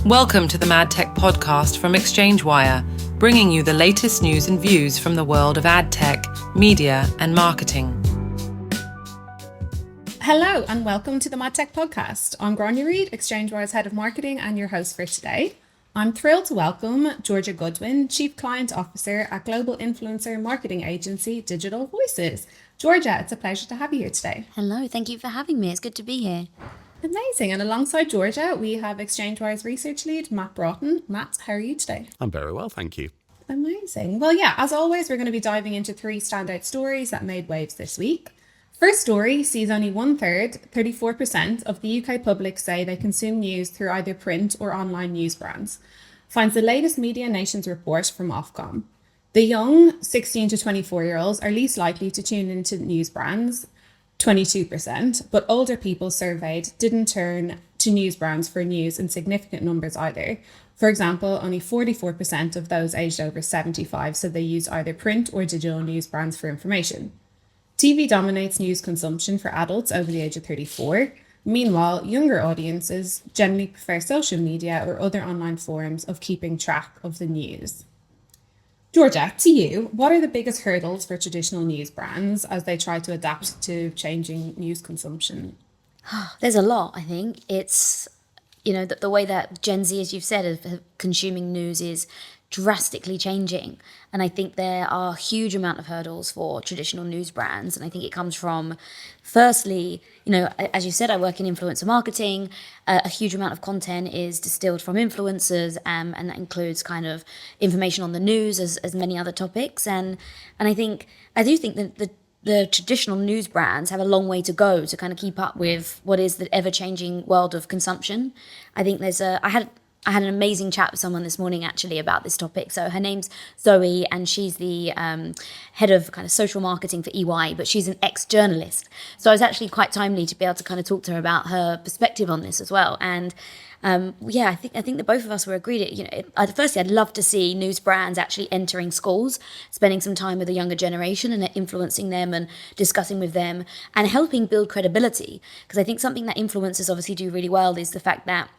Welcome to the MadTech Podcast from ExchangeWire, bringing you the latest news and views from the world of ad tech, media, and marketing. Hello and welcome to the MadTech Podcast. I'm Grainne Reid, ExchangeWire's Head of Marketing and your host for today. I'm thrilled to welcome Georgia Goodwin, Chief Client Officer at global influencer marketing agency Digital Voices. Georgia, it's a pleasure to have you here today. Hello, thank you for having me. It's good to be here. Amazing. And alongside Georgia, we have ExchangeWire's research lead, Mat Broughton. Matt, how are you today? I'm very well, thank you. Amazing. Well, yeah, as always, we're going to be diving into three standout stories that made waves this week. First story sees only 34% of the UK public say they consume news through either print or online news brands. Finds the latest Media Nations report from Ofcom. The young 16 to 24-year-olds are least likely to tune into news brands, 22%, but older people surveyed didn't turn to news brands for news in significant numbers either. For example, only 44% of those aged over 75 said they used either print or digital news brands for information. TV dominates news consumption for adults over the age of 34. Meanwhile, younger audiences generally prefer social media or other online forms of keeping track of the news. Georgia, to you, what are the biggest hurdles for traditional news brands as they try to adapt to changing news consumption? There's a lot, I think. It's, the way that Gen Z, as you've said, of consuming news is drastically changing. And I think there are a huge amount of hurdles for traditional news brands. And I think it comes from, firstly, as you said, I work in influencer marketing. A huge amount of content is distilled from influencers, and that includes kind of information on the news as many other topics. And I do think that the traditional news brands have a long way to go to kind of keep up with what is the ever-changing world of consumption. I think I had an amazing chat with someone this morning actually about this topic. So her name's Zoe and she's the head of kind of social marketing for EY, but she's an ex-journalist. So I was actually quite timely to be able to kind of talk to her about her perspective on this as well. And I think that both of us were agreed. Firstly, I'd love to see news brands actually entering schools, spending some time with the younger generation and influencing them and discussing with them and helping build credibility. Because I think something that influencers obviously do really well is the fact that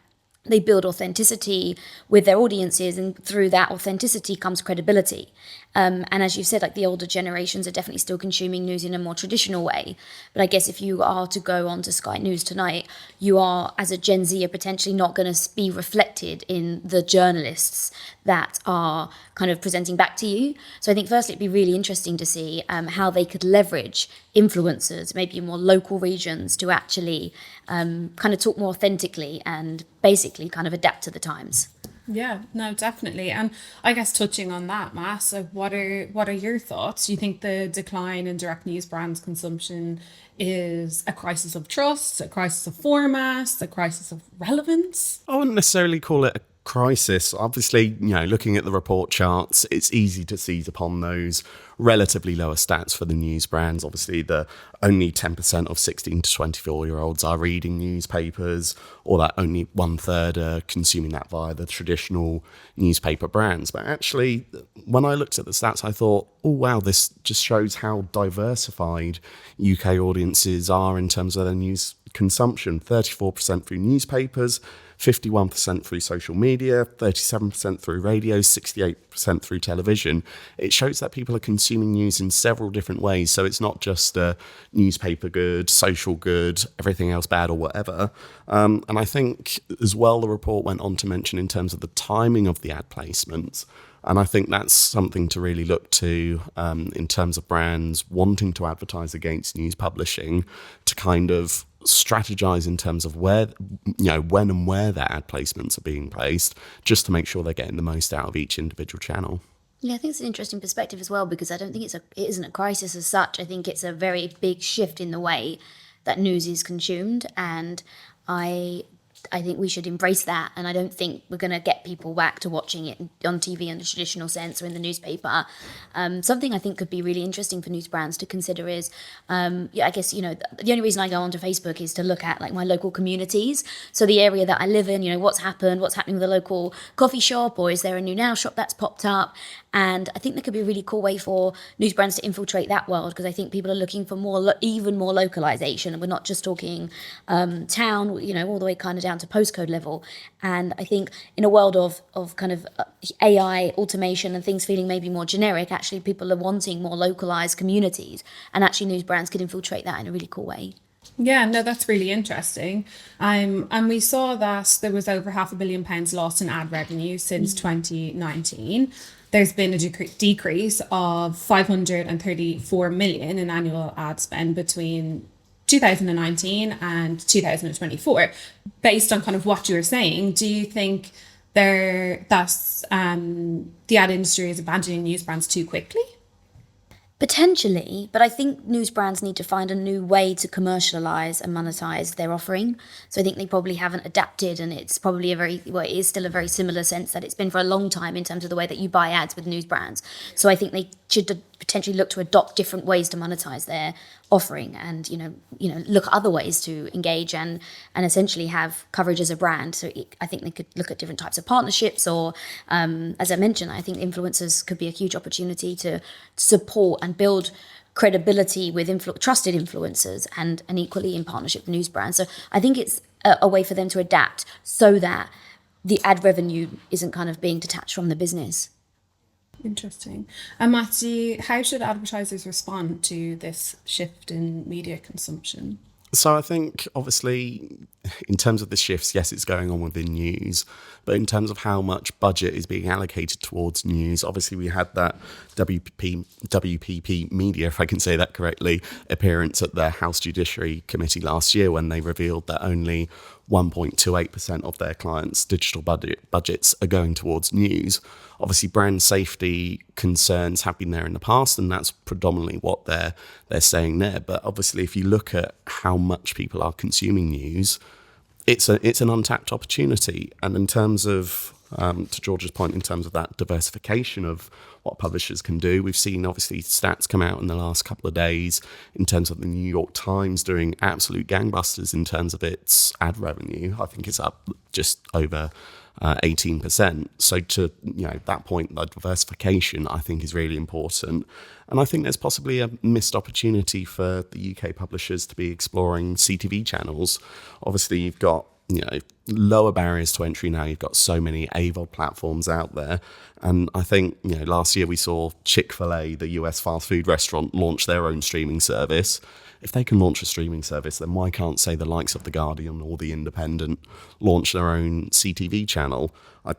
they build authenticity with their audiences, and through that authenticity comes credibility. And as you said, like the older generations are definitely still consuming news in a more traditional way. But I guess if you are to go on to Sky News tonight, you are, as a Gen Z, are potentially not going to be reflected in the journalists that are kind of presenting back to you. So I think firstly, it'd be really interesting to see how they could leverage influencers, maybe in more local regions, to actually kind of talk more authentically and basically kind of adapt to the times. Yeah, no, definitely. And I guess touching on that, Matt, so what are your thoughts? Do you think the decline in direct news brands consumption is a crisis of trust, a crisis of format, a crisis of relevance? I wouldn't necessarily call it a crisis. Obviously, looking at the report charts, it's easy to seize upon those relatively lower stats for the news brands. Obviously, the only 10% of 16 to 24-year-olds are reading newspapers, or that only 1/3 are consuming that via the traditional newspaper brands. But actually, when I looked at the stats, I thought, oh, wow, this just shows how diversified UK audiences are in terms of their news consumption. 34% through newspapers, 51% through social media, 37% through radio, 68% through television. It shows that people are consuming news in several different ways. So it's not just a newspaper good, social good, everything else bad or whatever. And I think as well, the report went on to mention in terms of the timing of the ad placements. And I think that's something to really look to in terms of brands wanting to advertise against news publishing, to kind of strategize in terms of where, when and where their ad placements are being placed, just to make sure they're getting the most out of each individual channel. Yeah, I think it's an interesting perspective as well, because I don't think it isn't a crisis as such. I think it's a very big shift in the way that news is consumed, and I think we should embrace that, and I don't think we're going to get people back to watching it on TV in the traditional sense or in the newspaper. Something I think could be really interesting for news brands to consider is, I guess, the only reason I go onto Facebook is to look at like my local communities. So the area that I live in, what's happening with the local coffee shop, or is there a new Now shop that's popped up? And I think that could be a really cool way for news brands to infiltrate that world, because I think people are looking for even more localization, and we're not just talking town, all the way kind of down down to postcode level. And I think in a world of kind of AI automation and things feeling maybe more generic, actually people are wanting more localized communities, and actually news brands could infiltrate that in a really cool way. Yeah, no, that's really interesting. And we saw that there was over £500 million lost in ad revenue since 2019. There's been a decrease of 534 million in annual ad spend between 2019 and 2024. Based on kind of what you were saying, do you think the ad industry is abandoning news brands too quickly? Potentially, but I think news brands need to find a new way to commercialize and monetize their offering. So I think they probably haven't adapted, and it's probably it is still a very similar sense that it's been for a long time in terms of the way that you buy ads with news brands. So I think they should potentially look to adopt different ways to monetize their offering, and look at other ways to engage and essentially have coverage as a brand. So I think they could look at different types of partnerships, or as I mentioned, I think influencers could be a huge opportunity to support and build credibility with trusted influencers, and equally in partnership with news brands. So I think it's a way for them to adapt so that the ad revenue isn't kind of being detached from the business. Interesting. And Matthew, how should advertisers respond to this shift in media consumption? So I think, obviously, in terms of the shifts, yes, it's going on within news, but in terms of how much budget is being allocated towards news, obviously we had that WPP Media, if I can say that correctly, appearance at the House Judiciary Committee last year, when they revealed that only 1.28% of their clients' digital budgets are going towards news. Obviously, brand safety concerns have been there in the past, and that's predominantly what they're saying there. But obviously, if you look at how much people are consuming news, it's an untapped opportunity. And in terms of, to George's point, in terms of that diversification of what publishers can do, we've seen obviously stats come out in the last couple of days in terms of the New York Times doing absolute gangbusters in terms of its ad revenue. I think it's up just over 18%. So to that point, the diversification I think is really important, and I think there's possibly a missed opportunity for the UK publishers to be exploring CTV channels. Obviously, you've got lower barriers to entry now. You've got so many AVOD platforms out there, and I think last year we saw Chick-fil-A, the US fast food restaurant, launch their own streaming service. If they can launch a streaming service, then why can't, say, the likes of The Guardian or The Independent launch their own CTV channel? I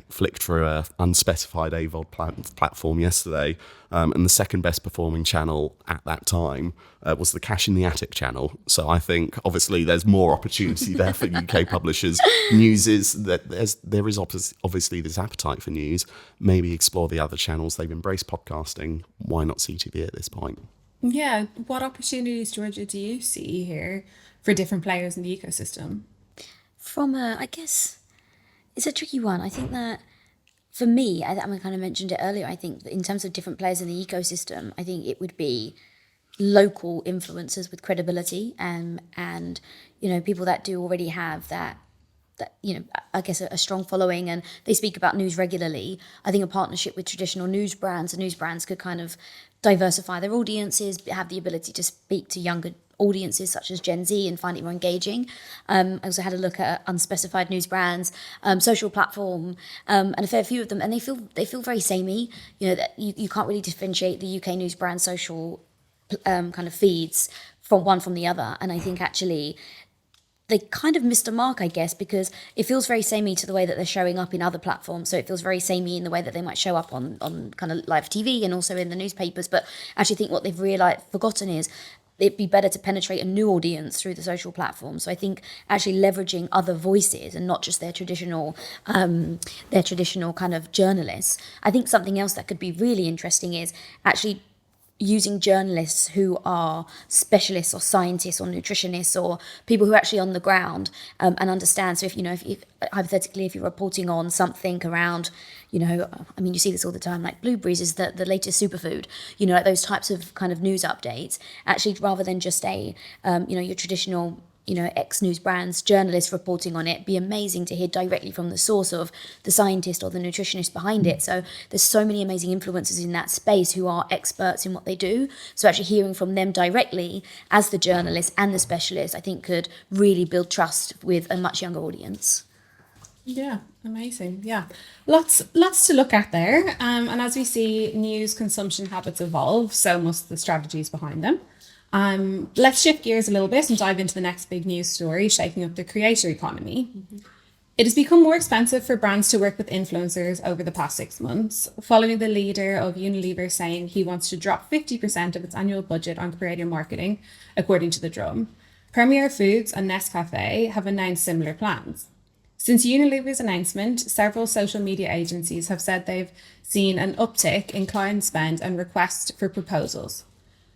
flicked through an unspecified AVOD platform yesterday, and the second best performing channel at that time was the Cash in the Attic channel. So I think obviously there's more opportunity there for UK publishers. News is that there is obviously this appetite for news. Maybe explore the other channels. They've embraced podcasting. Why not CTV at this point? Yeah, what opportunities, Georgia, do you see here for different players in the ecosystem? I guess it's a tricky one. I think that for me, I kind of mentioned it earlier, I think that in terms of different players in the ecosystem, I think it would be local influencers with credibility, and people that do already have that I guess a strong following, and they speak about news regularly. I think a partnership with traditional news brands, and news brands could kind of diversify their audiences, have the ability to speak to younger audiences such as Gen Z and find it more engaging. I also had a look at unspecified news brands, social platform, and a fair few of them, and they feel very samey. That you can't really differentiate the UK news brand social kind of feeds from the other, and I think actually they kind of missed a mark, I guess, because it feels very samey to the way that they're showing up in other platforms. So it feels very samey in the way that they might show up on kind of live TV and also in the newspapers. But I actually think what they've forgotten is it'd be better to penetrate a new audience through the social platforms. So I think actually leveraging other voices and not just their traditional kind of journalists. I think something else that could be really interesting is actually using journalists who are specialists or scientists or nutritionists or people who are actually on the ground and understand. So if hypothetically, if you're reporting on something around, you see this all the time, like blueberries is the latest superfood, like those types of kind of news updates, actually, rather than just your traditional X News brands, journalists reporting on it. Be amazing to hear directly from the source of the scientist or the nutritionist behind it. So there's so many amazing influencers in that space who are experts in what they do. So actually hearing from them directly as the journalist and the specialist, I think could really build trust with a much younger audience. Yeah, amazing. Yeah, lots to look at there. And as we see news consumption habits evolve, so must the strategies behind them. Let's shift gears a little bit and dive into the next big news story, shaking up the creator economy. Mm-hmm. It has become more expensive for brands to work with influencers over the past 6 months, following the leader of Unilever saying he wants to drop 50% of its annual budget on creator marketing, according to The Drum. Premier Foods and Nescafe have announced similar plans. Since Unilever's announcement, several social media agencies have said they've seen an uptick in client spend and requests for proposals.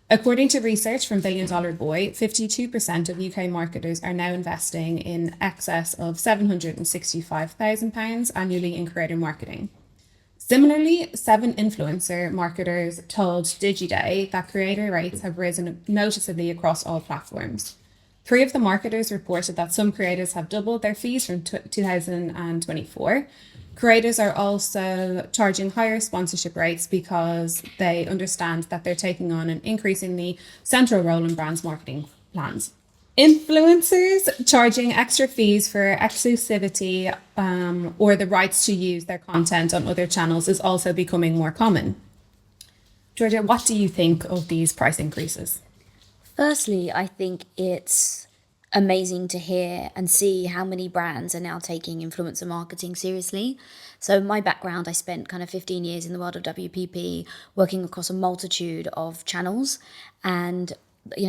According to research from Billion Dollar Boy, 52% of UK marketers are now investing in excess of £765,000 annually in creator marketing. Similarly, 7 influencer marketers told DigiDay that creator rates have risen noticeably across all platforms. 3 of the marketers reported that some creators have doubled their fees from 2024. Creators are also charging higher sponsorship rates because they understand that they're taking on an increasingly central role in brands' marketing plans. Influencers charging extra fees for exclusivity or the rights to use their content on other channels is also becoming more common. Georgia, what do you think of these price increases? Firstly, I think it's amazing to hear and see how many brands are now taking influencer marketing seriously. So my background, I spent kind of 15 years in the world of WPP, working across a multitude of channels. And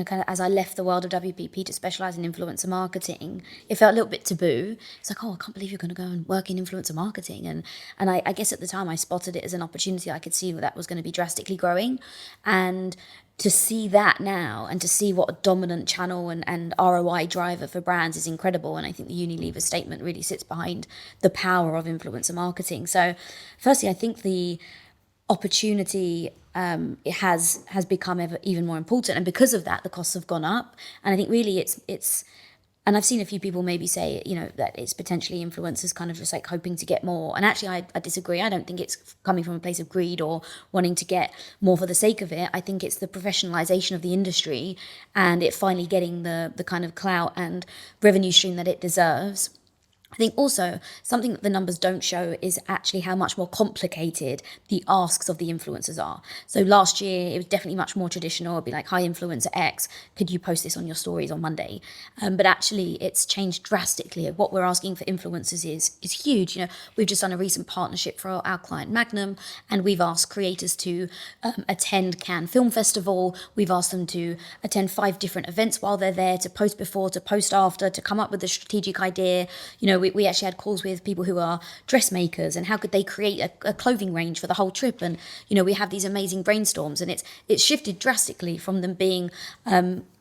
kind of as I left the world of WPP to specialize in influencer marketing, it felt a little bit taboo. It's like, oh, I can't believe you're going to go and work in influencer marketing. And I guess at the time I spotted it as an opportunity. I could see that was going to be drastically growing. And to see that now and to see what a dominant channel and ROI driver for brands is incredible. And I think the Unilever statement really sits behind the power of influencer marketing. So firstly, I think the opportunity it has become even more important. And because of that, the costs have gone up. And I think really it's and I've seen a few people maybe say, that it's potentially influencers kind of just like hoping to get more. And actually, I disagree. I don't think it's coming from a place of greed or wanting to get more for the sake of it. I think it's the professionalization of the industry and it finally getting the kind of clout and revenue stream that it deserves. I think also something that the numbers don't show is actually how much more complicated the asks of the influencers are. So last year, it was definitely much more traditional. It'd be like, hi, influencer X, could you post this on your stories on Monday? But actually, it's changed drastically. What we're asking for influencers is huge. We've just done a recent partnership for our client Magnum, and we've asked creators to attend Cannes Film Festival. We've asked them to attend 5 different events while they're there, to post before, to post after, to come up with a strategic idea. We actually had calls with people who are dressmakers and how could they create a clothing range for the whole trip. And, we have these amazing brainstorms, and it's shifted drastically from them being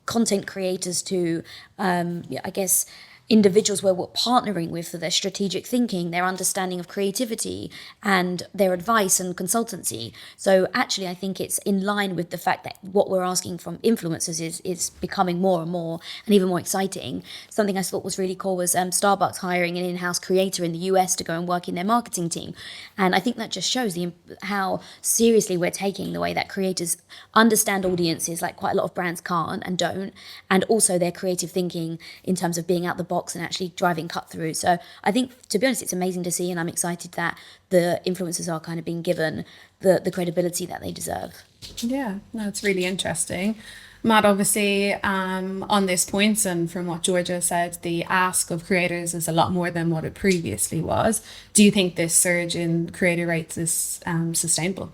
content creators to, I guess, individuals where we're partnering with for their strategic thinking, their understanding of creativity and their advice and consultancy. So actually, I think it's in line with the fact that what we're asking from influencers is becoming more and more and even more exciting. Something I thought was really cool was Starbucks hiring an in-house creator in the US to go and work in their marketing team. And I think that just shows how seriously we're taking the way that creators understand audiences like quite a lot of brands can't and don't, and also their creative thinking in terms of being out the box and actually driving cut through. So I think, to be honest, it's amazing to see, and I'm excited that the influencers are kind of being given the credibility that they deserve. Yeah, no, it's really interesting. Matt, obviously, on this point, and from what Georgia said, the ask of creators is a lot more than what it previously was. Do you think this surge in creator rates is sustainable?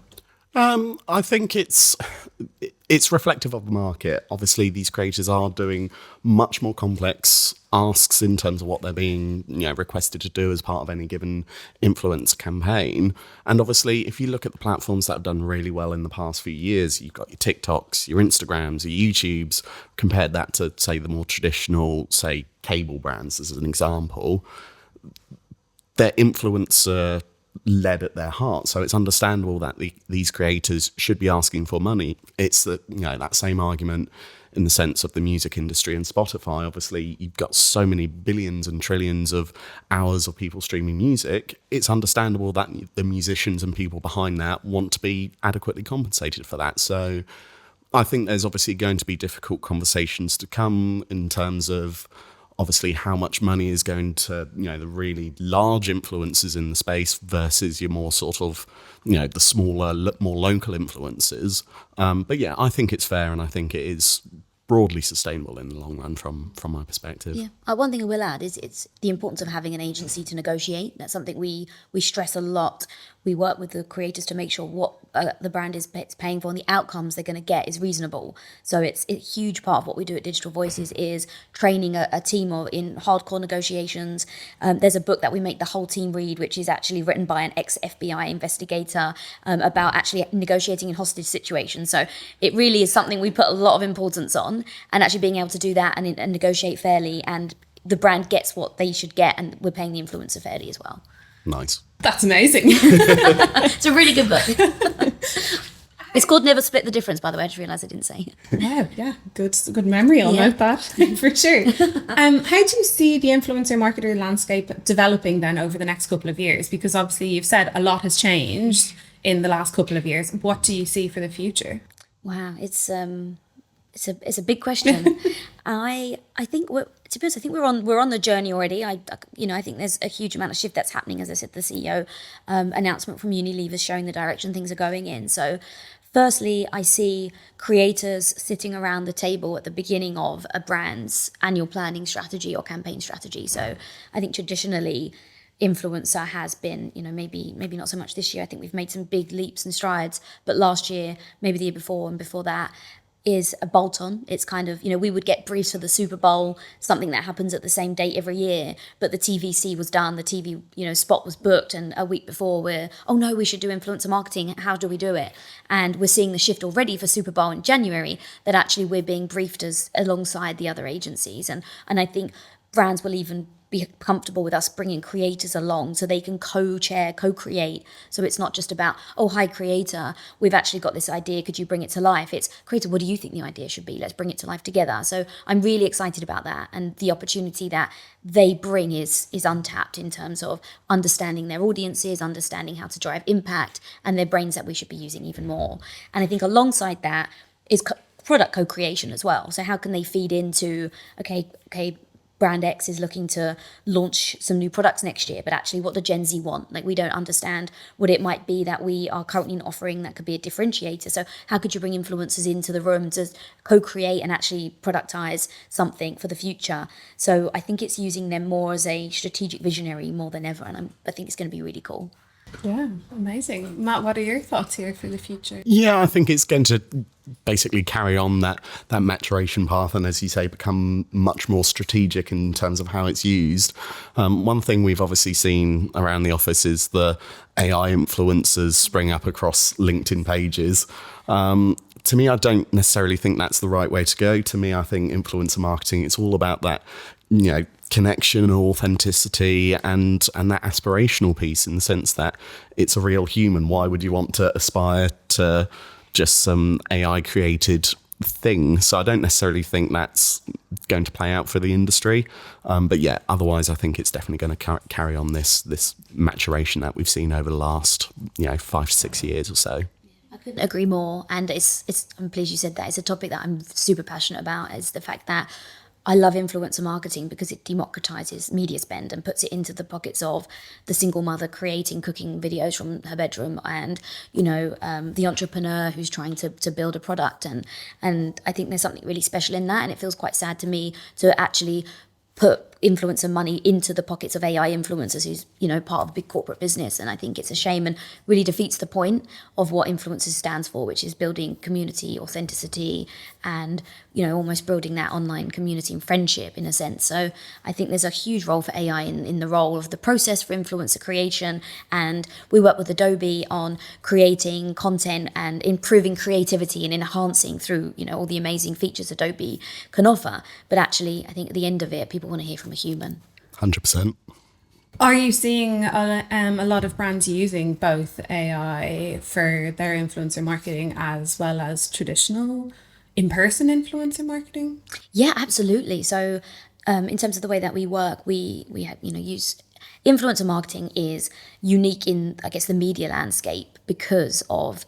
I think it's reflective of the market. Obviously, these creators are doing much more complex asks in terms of what they're being requested to do as part of any given influence campaign. And obviously, if you look at the platforms that have done really well in the past few years, you've got your TikToks, your Instagrams, your YouTubes, compared that to, say, the more traditional, say, cable brands as an example. Their influencer led at their heart, so it's understandable that these creators should be asking for money. It's that that same argument in the sense of the music industry and Spotify. Obviously, you've got so many billions and trillions of hours of people streaming music. It's understandable that the musicians and people behind that want to be adequately compensated for that. So I think there's obviously going to be difficult conversations to come in terms of obviously how much money is going to, the really large influencers in the space versus your more sort of, the smaller, more local influencers. But yeah, I think it's fair, and I think it is broadly sustainable in the long run from my perspective. Yeah. One thing I will add is it's the importance of having an agency to negotiate. That's something we stress a lot. We work with the creators to make sure what the brand is paying for and the outcomes they're going to get is reasonable. So it's a huge part of what we do at Digital Voices is training a team in hardcore negotiations. There's a book that we make the whole team read, which is actually written by an ex-FBI investigator about actually negotiating in hostage situations. So it really is something we put a lot of importance on, and actually being able to do that and negotiate fairly, and the brand gets what they should get, and we're paying the influencer fairly as well. Nice. That's amazing. It's a really good book. It's called Never Split the Difference, by the way. I just realised I didn't say it. Wow, yeah, good memory. I'll note that for sure. How do you see the influencer marketer landscape developing then over the next couple of years? Because obviously you've said a lot has changed in the last couple of years. What do you see for the future? Wow, it's a big question. I think to be honest, I think we're on the journey already. I think there's a huge amount of shift that's happening. As I said, the CEO announcement from Unilever is showing the direction things are going in. So firstly, I see creators sitting around the table at the beginning of a brand's annual planning strategy or campaign strategy. So I think traditionally influencer has been, maybe not so much this year. I think we've made some big leaps and strides, but last year, maybe the year before and before that, is a bolt-on. It's kind of, we would get briefs for the Super Bowl, something that happens at the same date every year, but the TVC was done, the TV, spot was booked, and a week before we should do influencer marketing. How do we do it? And we're seeing the shift already for Super Bowl in January, that actually we're being briefed alongside the other agencies. And I think brands will even be comfortable with us bringing creators along so they can co-chair, co-create. So it's not just about, oh, hi, creator, we've actually got this idea, could you bring it to life? It's, creator, what do you think the idea should be? Let's bring it to life together. So I'm really excited about that. And the opportunity that they bring is untapped in terms of understanding their audiences, understanding how to drive impact, and their brains that we should be using even more. And I think alongside that is product co-creation as well. So how can they feed into, okay, Brand X is looking to launch some new products next year, but actually what the Gen Z want, we don't understand what it might be that we are currently offering that could be a differentiator. So how could you bring influencers into the room to co-create and actually productize something for the future? So I think it's using them more as a strategic visionary more than ever, and I think it's going to be really cool. Yeah, amazing. Matt, what are your thoughts here for the future? Yeah, I think it's going to basically carry on that maturation path, and as you say, become much more strategic in terms of how it's used. One thing we've obviously seen around the office is the AI influencers spring up across LinkedIn pages. To me, I don't necessarily think that's the right way to go. To me, I think influencer marketing, it's all about that, connection and authenticity and that aspirational piece, in the sense that it's a real human. Why would you want to aspire to just some AI created thing? So I don't necessarily think that's going to play out for the industry. But yeah, otherwise I think it's definitely going to carry on this maturation that we've seen over the last 5 to 6 years or so. I couldn't agree more. And I'm pleased you said that. It's a topic that I'm super passionate about, is the fact that I love influencer marketing because it democratizes media spend and puts it into the pockets of the single mother creating cooking videos from her bedroom, and the entrepreneur who's trying to build a product, and I think there's something really special in that. And it feels quite sad to me to actually put influencer money into the pockets of AI influencers who's, part of a big corporate business. And I think it's a shame and really defeats the point of what influencers stands for, which is building community, authenticity, and, almost building that online community and friendship in a sense. So I think there's a huge role for AI in the role of the process for influencer creation. And we work with Adobe on creating content and improving creativity and enhancing through, all the amazing features Adobe can offer. But actually, I think at the end of it, people want to hear from a human. 100%. Are you seeing a lot of brands using both AI for their influencer marketing as well as traditional in-person influencer marketing? Yeah, absolutely. So in terms of the way that we work, we have, use influencer marketing is unique in, I guess, the media landscape because of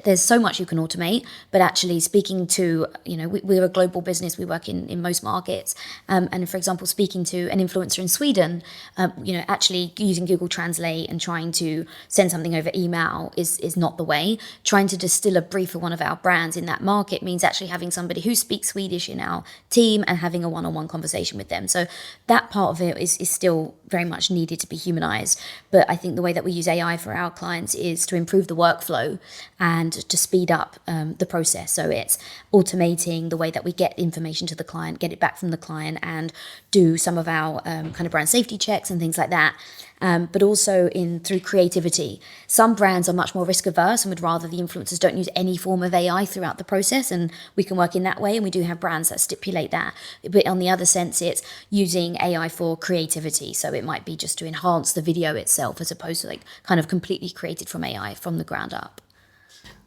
there's so much you can automate, but actually speaking to, we're a global business, we work in most markets. And for example, speaking to an influencer in Sweden, actually using Google Translate and trying to send something over email is not the way. Trying to distill a brief for one of our brands in that market means actually having somebody who speaks Swedish in our team and having a one-on-one conversation with them. So that part of it is still very much needed to be humanized. But I think the way that we use AI for our clients is to improve the workflow and to speed up the process. So it's automating the way that we get information to the client, get it back from the client, and do some of our kind of brand safety checks and things like that. But also through creativity. Some brands are much more risk averse and would rather the influencers don't use any form of AI throughout the process, and we can work in that way, and we do have brands that stipulate that. But on the other sense, it's using AI for creativity. So it might be just to enhance the video itself as opposed to like kind of completely created from AI from the ground up.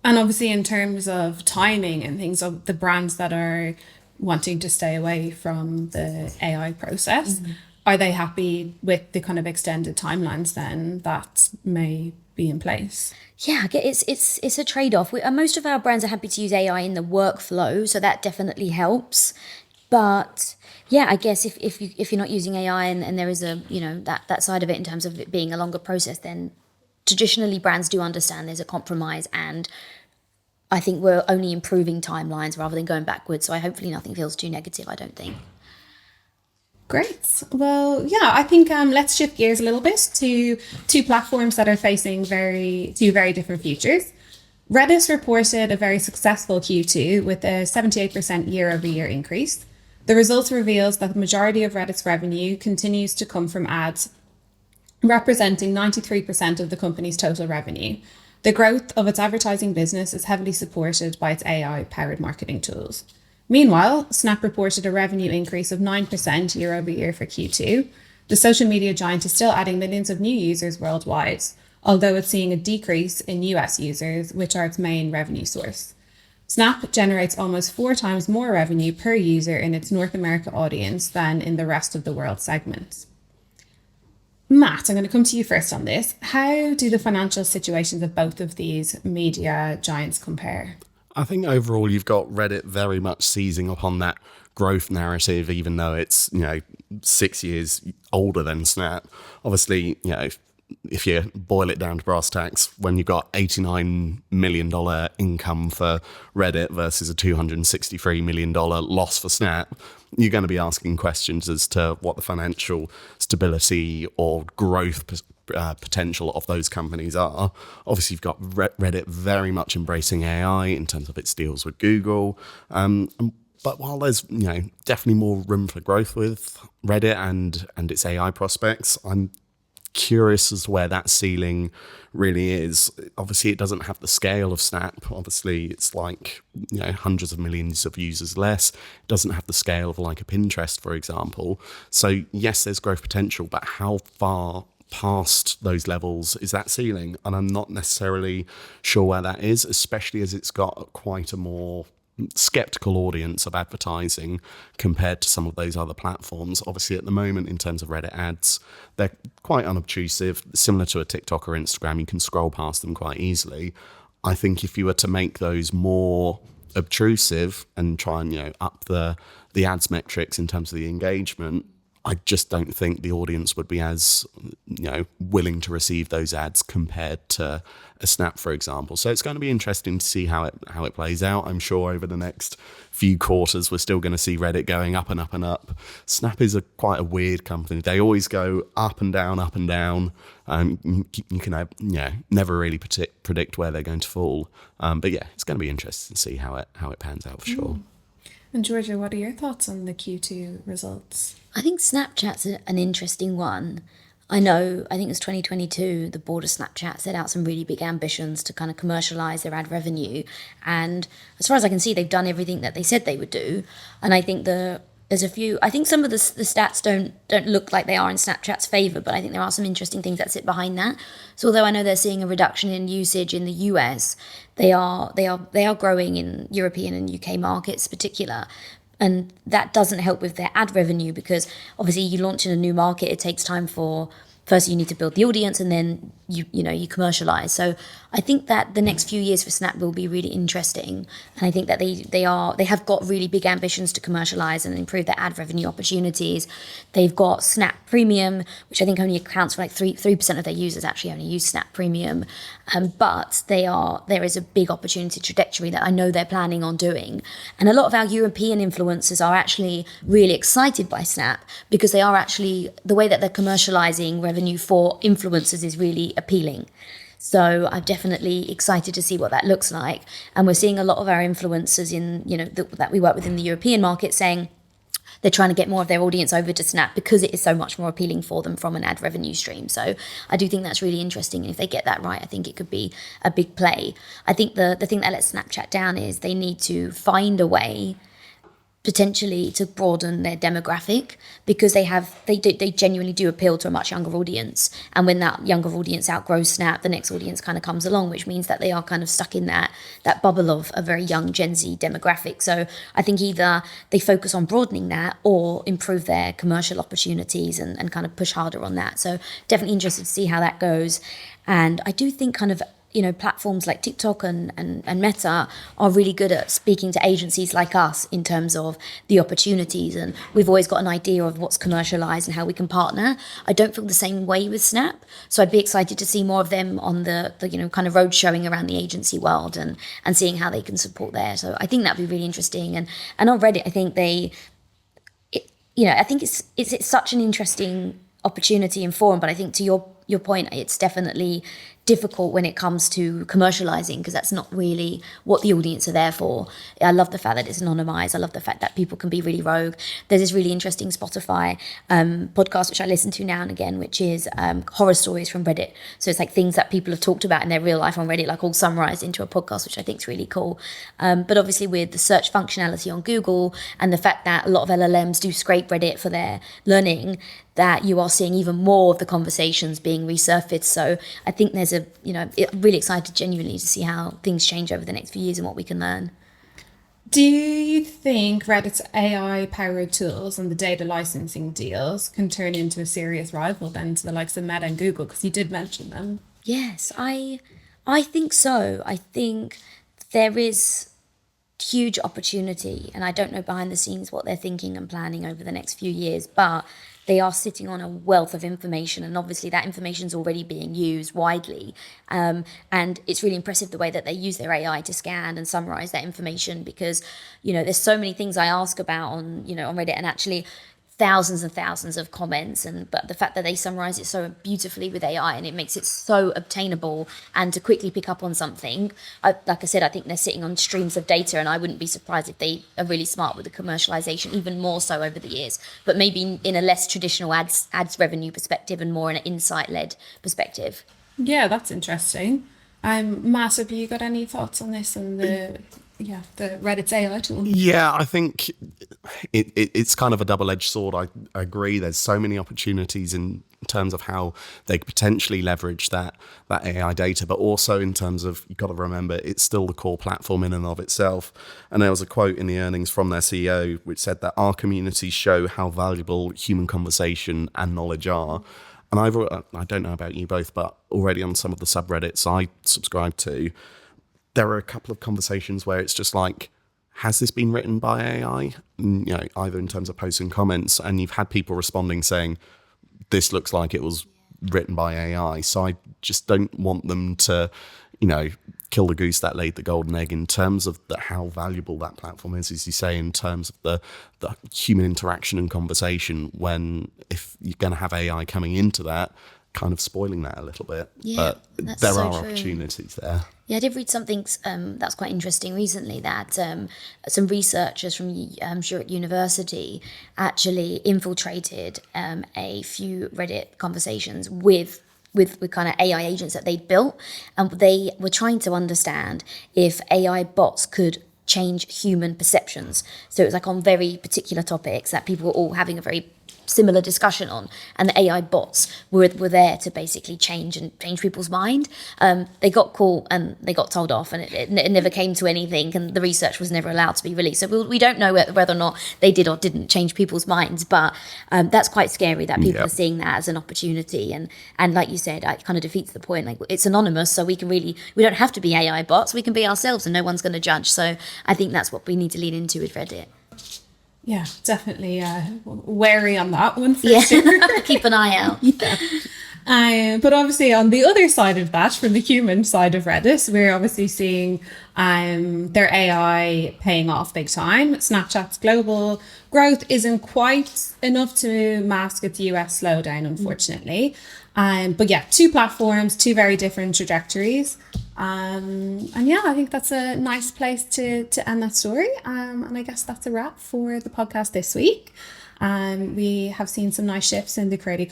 And obviously in terms of timing and things, of the brands that are wanting to stay away from the AI process, are they happy with the kind of extended timelines then that may be in place? Yeah, it's a trade-off. Most of our brands are happy to use AI in the workflow, so that definitely helps. But yeah, I guess if you're not using AI and there is that side of it in terms of it being a longer process, then traditionally brands do understand there's a compromise, and I think we're only improving timelines rather than going backwards. So hopefully nothing feels too negative, I don't think. Great. Well, yeah, I think let's shift gears a little bit to two platforms that are facing two very different futures. Reddit reported a very successful Q2 with a 78% year-over-year increase. The results reveals that the majority of Reddit's revenue continues to come from ads, representing 93% of the company's total revenue. The growth of its advertising business is heavily supported by its AI-powered marketing tools. Meanwhile, Snap reported a revenue increase of 9% year over year for Q2. The social media giant is still adding millions of new users worldwide, although it's seeing a decrease in US users, which are its main revenue source. Snap generates almost 4 times more revenue per user in its North America audience than in the rest of the world segments. Matt, I'm going to come to you first on this. How do the financial situations of both of these media giants compare? I think overall you've got Reddit very much seizing upon that growth narrative, even though it's 6 years older than Snap. Obviously, if you boil it down to brass tacks, when you've got $89 million income for Reddit versus a $263 million loss for Snap, you're going to be asking questions as to what the financial stability or growth potential of those companies are. Obviously, you've got Reddit very much embracing AI in terms of its deals with Google. But while there's definitely more room for growth with Reddit and its AI prospects, I'm curious as to where that ceiling really is. Obviously, it doesn't have the scale of Snap. Obviously, it's like hundreds of millions of users less. It doesn't have the scale of like a Pinterest, for example. So yes, there's growth potential, but how far past those levels is that ceiling? And I'm not necessarily sure where that is, especially as it's got quite a more skeptical audience of advertising compared to some of those other platforms. Obviously, at the moment, in terms of Reddit ads, they're quite unobtrusive, similar to a TikTok or Instagram. You can scroll past them quite easily. I think if you were to make those more obtrusive and try and up the ads metrics in terms of the engagement, I just don't think the audience would be as willing to receive those ads compared to a Snap, for example. So it's going to be interesting to see how it plays out. I'm sure over the next few quarters we're still going to see Reddit going up and up and up. Snap is quite a weird company. They always go up and down, up and down. You can never really predict where they're going to fall. But yeah, it's going to be interesting to see how it pans out for sure. And Georgia, what are your thoughts on the Q2 results? I think Snapchat's an interesting one. I think it was 2022, the board of Snapchat set out some really big ambitions to kind of commercialize their ad revenue. And as far as I can see, they've done everything that they said they would do. And I think there's a few. I think some of the stats don't look like they are in Snapchat's favor, but I think there are some interesting things that sit behind that. So although I know they're seeing a reduction in usage in the US, they are growing in European and UK markets, particular. And that doesn't help with their ad revenue, because obviously you launch in a new market, it takes time for, first you need to build the audience, and then you commercialize. So I think that the next few years for Snap will be really interesting, and I think that they have got really big ambitions to commercialize and improve their ad revenue opportunities. They've got Snap Premium, which I think only accounts for like 3% of their users actually only use Snap Premium, but there is a big opportunity trajectory that I know they're planning on doing. And a lot of our European influencers are actually really excited by Snap, because they are actually, the way that they're commercializing revenue for influencers is really appealing. So I'm definitely excited to see what that looks like. And we're seeing a lot of our influencers that we work with in the European market saying they're trying to get more of their audience over to Snap because it is so much more appealing for them from an ad revenue stream. So I do think that's really interesting. And if they get that right, I think it could be a big play. I think the thing that lets Snapchat down is they need to find a way potentially to broaden their demographic, because they genuinely do appeal to a much younger audience. And when that younger audience outgrows Snap, the next audience kind of comes along, which means that they are kind of stuck in that bubble of a very young Gen Z demographic. So I think either they focus on broadening that or improve their commercial opportunities and kind of push harder on that. So definitely interested to see how that goes. And I do think kind of, platforms like TikTok and Meta are really good at speaking to agencies like us in terms of the opportunities. And we've always got an idea of what's commercialized and how we can partner. I don't feel the same way with Snap. So I'd be excited to see more of them on the kind of road showing around the agency world and seeing how they can support there. So I think that'd be really interesting. And on Reddit, I think I think it's such an interesting opportunity and forum. But I think to your point, it's definitely difficult when it comes to commercializing, because that's not really what the audience are there for. I love the fact that it's anonymized. I love the fact that people can be really rogue. There's this really interesting Spotify podcast which I listen to now and again, which is horror stories from Reddit. So it's like things that people have talked about in their real life on Reddit, like all summarized into a podcast, which I think is really cool. But obviously with the search functionality on Google and the fact that a lot of LLMs do scrape Reddit for their learning, that you are seeing even more of the conversations being resurfaced. So I think there's really excited genuinely to see how things change over the next few years and what we can learn. Do you think Reddit's AI-powered tools and the data licensing deals can turn into a serious rival then to the likes of Meta and Google? Because you did mention them. Yes, I think so. I think there is huge opportunity, and I don't know behind the scenes what they're thinking and planning over the next few years, but they are sitting on a wealth of information, and obviously that information is already being used widely. And it's really impressive the way that they use their AI to scan and summarize that information, because, there's so many things I ask about on Reddit, and actually thousands and thousands of comments, but the fact that they summarize it so beautifully with AI, and it makes it so obtainable and to quickly pick up on something. Like I said, I think they're sitting on streams of data, and I wouldn't be surprised if they are really smart with the commercialization, even more so over the years, but maybe in a less traditional ads revenue perspective and more in an insight-led perspective. Yeah, that's interesting. Matt, have you got any thoughts on this and the Reddit's AI tool? Yeah, I think it's kind of a double-edged sword. I agree. There's so many opportunities in terms of how they could potentially leverage that AI data, but also in terms of, you've got to remember, it's still the core platform in and of itself. And there was a quote in the earnings from their CEO which said that our communities show how valuable human conversation and knowledge are. And I don't know about you both, but already on some of the subreddits I subscribe to, there are a couple of conversations where it's just like, has this been written by AI? Either in terms of posts and comments, and you've had people responding saying, this looks like it was written by AI. So I just don't want them to, kill the goose that laid the golden egg in terms of how valuable that platform is, as you say, in terms of the human interaction and conversation, when if you're going to have AI coming into that, kind of spoiling that a little bit. Yeah, but there are true. opportunities there. Yeah, I did read something that's quite interesting recently, that some researchers from Zurich University actually infiltrated a few Reddit conversations with kind of AI agents that they'd built, and they were trying to understand if AI bots could change human perceptions. So it was like on very particular topics that people were all having a very similar discussion on, and the AI bots were there to basically change people's mind. They got caught and they got told off, and it never came to anything, and the research was never allowed to be released. So we don't know whether or not they did or didn't change people's minds, but that's quite scary that people are seeing that as an opportunity, and like you said, it kind of defeats the point. Like, it's anonymous, so we don't have to be AI bots, we can be ourselves and no one's going to judge. So I think that's what we need to lean into with Reddit. Yeah, definitely wary on that one for sure. Keep an eye out. But obviously on the other side of that, from the human side of Reddit, we're obviously seeing their AI paying off big time. Snapchat's global growth isn't quite enough to mask its US slowdown, unfortunately. But yeah, two platforms, two very different trajectories. And yeah, I think that's a nice place to end that story. And I guess that's a wrap for the podcast this week. We have seen some nice shifts in the creator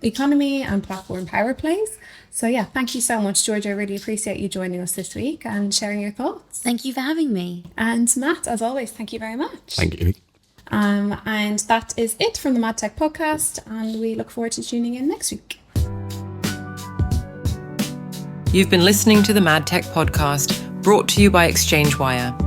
economy and platform power plays. So yeah, thank you so much, Georgia. I really appreciate you joining us this week and sharing your thoughts. Thank you for having me. And Matt, as always, thank you very much. Thank you. And that is it from the MadTech Podcast, and we look forward to tuning in next week. You've been listening to the MadTech Podcast, brought to you by ExchangeWire.